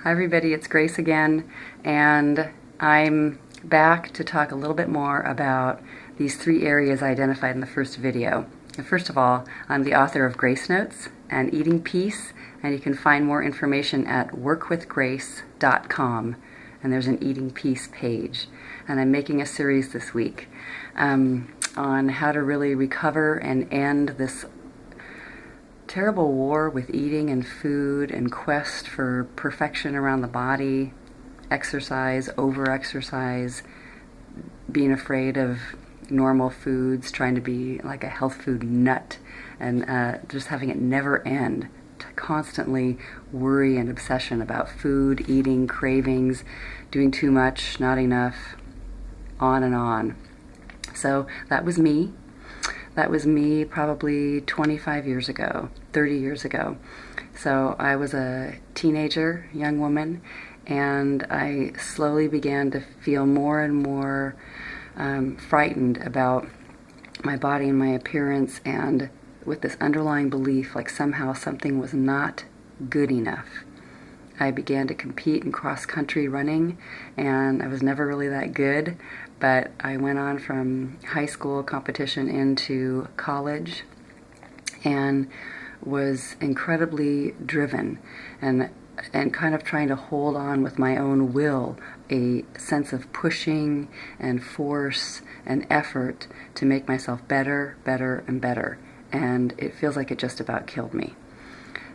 Hi everybody, it's Grace again, and I'm back to talk a little bit more about these three areas I identified in the first video. And first of all, I'm the author of Grace Notes and Eating Peace, and you can find more information at workwithgrace.com, and there's an Eating Peace page. And I'm making a series this week on how to really recover and end this terrible war with eating and food and quest for perfection around the body, exercise, over-exercise, being afraid of normal foods, trying to be like a health food nut, and just having it never end, to constantly worry and obsession about food, eating, cravings, doing too much, not enough, on and on. So that was me. That was me probably 25 years ago, 30 years ago. So I was a teenager, young woman, and I slowly began to feel more and more frightened about my body and my appearance, and with this underlying belief like somehow something was not good enough. I began to compete in cross-country running, and I was never really that good, but I went on from high school competition into college and was incredibly driven and kind of trying to hold on with my own will, a sense of pushing and force and effort to make myself better, better, and better. And it feels like it just about killed me.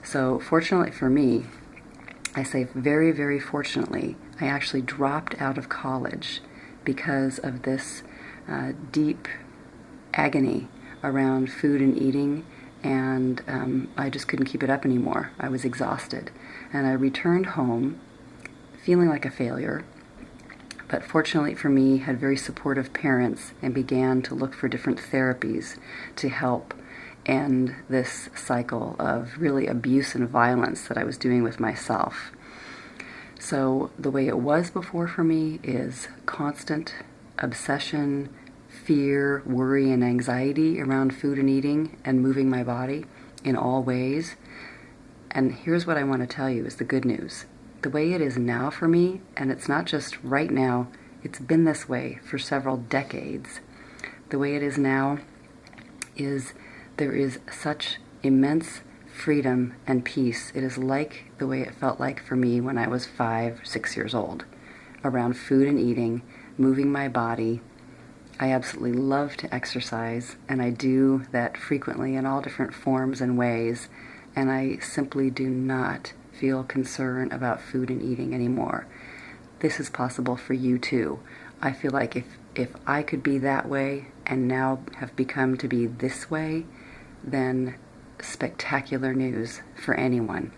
So fortunately for me, I say very, very fortunately, I actually dropped out of college because of this deep agony around food and eating, and I just couldn't keep it up anymore. I was exhausted. And I returned home feeling like a failure, but fortunately for me, had very supportive parents and began to look for different therapies to help end this cycle of really abuse and violence that I was doing with myself. So the way it was before for me is constant obsession, fear, worry, and anxiety around food and eating and moving my body in all ways. And here's what I want to tell you is the good news. The way it is now for me, and it's not just right now, it's been this way for several decades. The way it is now is there is such immense freedom and peace. It is like the way it felt like for me when I was 5, 6 years old, around food and eating, moving my body. I absolutely love to exercise, and I do that frequently in all different forms and ways, and I simply do not feel concern about food and eating anymore. This is possible for you too. I feel like if I could be that way and now have become to be this way, then spectacular news for anyone,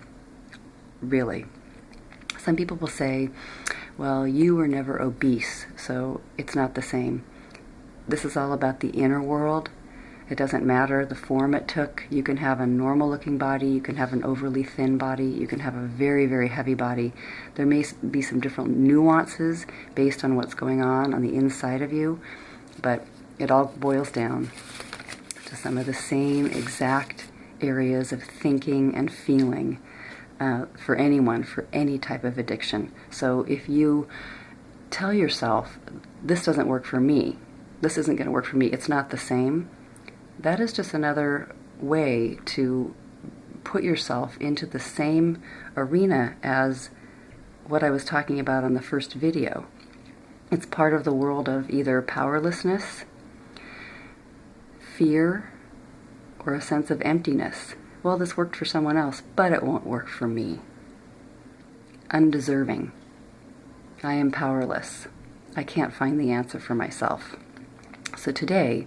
really. Some people will say, well, you were never obese, so it's not the same. This is all about the inner world. It doesn't matter the form it took. You can have a normal looking body, you can have an overly thin body, you can have a very, very heavy body. There may be some different nuances based on what's going on the inside of you, but it all boils down to some of the same exact areas of thinking and feeling for anyone, for any type of addiction. So if you tell yourself, this doesn't work for me, this isn't going to work for me, it's not the same, that is just another way to put yourself into the same arena as what I was talking about on the first video. It's part of the world of either powerlessness, fear, or a sense of emptiness. Well, this worked for someone else, but it won't work for me. Undeserving. I am powerless. I can't find the answer for myself. So today,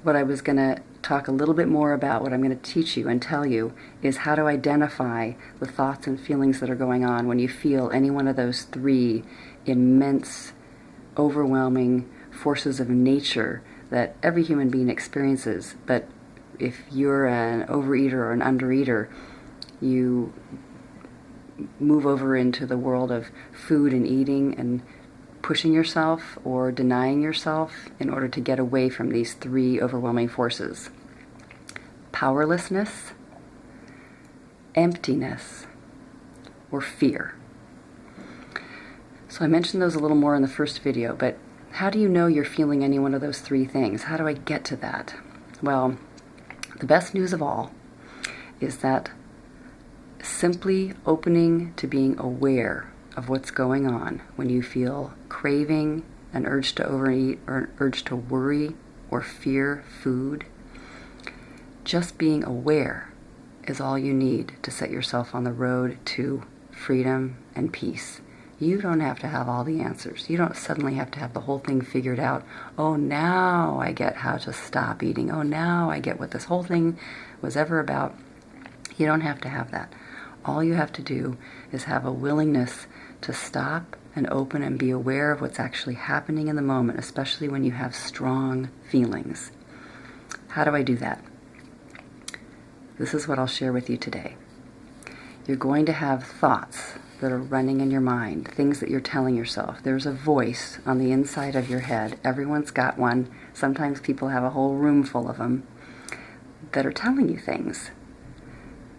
what I was going to talk a little bit more about, what I'm going to teach you and tell you, is how to identify the thoughts and feelings that are going on when you feel any one of those three immense, overwhelming forces of nature that every human being experiences. But if you're an overeater or an undereater, you move over into the world of food and eating and pushing yourself or denying yourself in order to get away from these three overwhelming forces. Powerlessness, emptiness, or fear. So I mentioned those a little more in the first video, but how do you know you're feeling any one of those three things? How do I get to that? Well, the best news of all is that simply opening to being aware of what's going on when you feel craving, an urge to overeat, or an urge to worry or fear food, just being aware is all you need to set yourself on the road to freedom and peace. You don't have to have all the answers. You don't suddenly have to have the whole thing figured out. Oh, now I get how to stop eating. Oh, now I get what this whole thing was ever about. You don't have to have that. All you have to do is have a willingness to stop and open and be aware of what's actually happening in the moment, especially when you have strong feelings. How do I do that? This is what I'll share with you today. You're going to have thoughts that are running in your mind, things that you're telling yourself. There's a voice on the inside of your head. Everyone's got one. Sometimes people have a whole room full of them that are telling you things.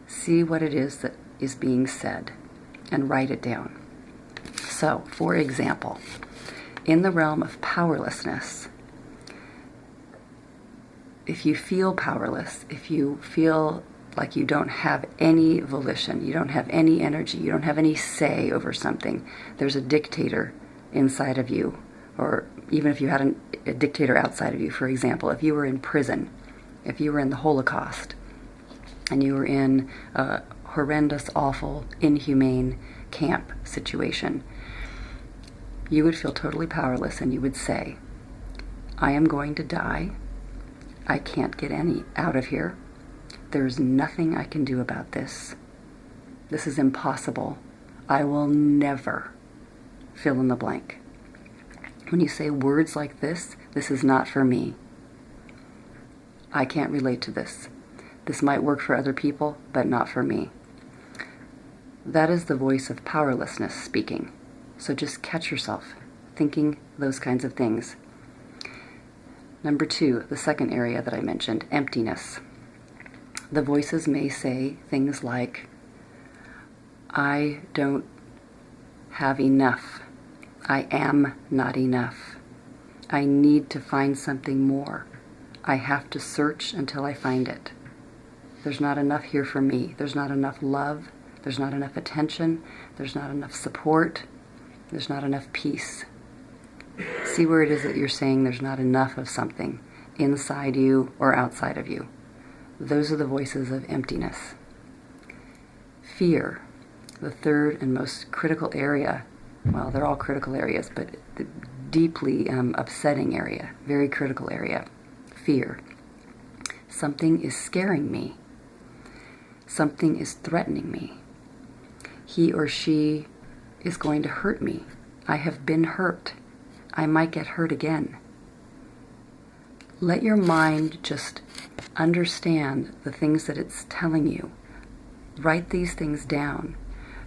See what it is that is being said and write it down. So, for example, in the realm of powerlessness, if you feel powerless, if you feel like you don't have any volition, you don't have any energy, you don't have any say over something, there's a dictator inside of you, or even if you had a dictator outside of you. For example, if you were in prison, if you were in the Holocaust, and you were in a horrendous, awful, inhumane camp situation, you would feel totally powerless and you would say, I am going to die. I can't get any out of here. There's nothing I can do about this. This is impossible. I will never fill in the blank. When you say words like this is not for me. I can't relate to this. This might work for other people, but not for me. That is the voice of powerlessness speaking. So just catch yourself thinking those kinds of things. Number 2, the second area that I mentioned, emptiness. The voices may say things like, I don't have enough. I am not enough. I need to find something more. I have to search until I find it. There's not enough here for me. There's not enough love. There's not enough attention. There's not enough support. There's not enough peace. See where it is that you're saying there's not enough of something inside you or outside of you. Those are the voices of emptiness. Fear, the third and most critical area. Well, they're all critical areas, but the deeply upsetting area, very critical area. Fear. Something is scaring me. Something is threatening me. He or she is going to hurt me. I have been hurt. I might get hurt again. Let your mind just understand the things that it's telling you. Write these things down.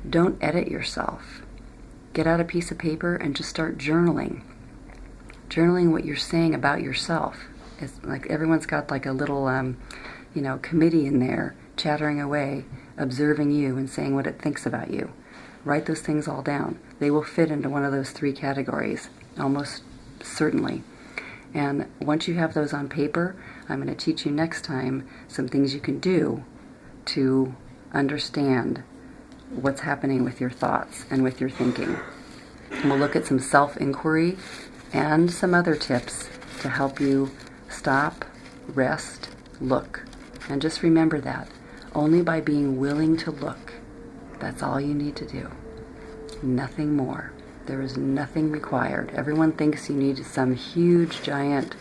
Don't edit yourself. Get out a piece of paper and just start journaling. Journaling what you're saying about yourself. It's like everyone's got like a little, committee in there chattering away, observing you and saying what it thinks about you. Write those things all down. They will fit into one of those 3 categories, almost certainly. And once you have those on paper, I'm going to teach you next time some things you can do to understand what's happening with your thoughts and with your thinking. And we'll look at some self-inquiry and some other tips to help you stop, rest, look. And just remember that. Only by being willing to look. That's all you need to do. Nothing more. There is nothing required. Everyone thinks you need some huge, giant,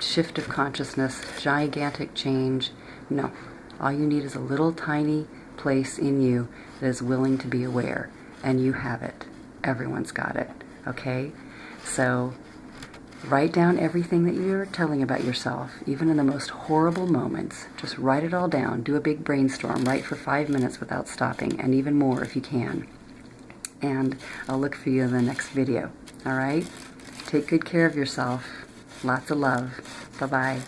shift of consciousness, gigantic change. No. All you need is a little tiny place in you that is willing to be aware. And you have it. Everyone's got it. Okay? So write down everything that you're telling about yourself, even in the most horrible moments. Just write it all down. Do a big brainstorm. Write for 5 minutes without stopping, and even more if you can. And I'll look for you in the next video. All right? Take good care of yourself. Lots of love. Bye-bye.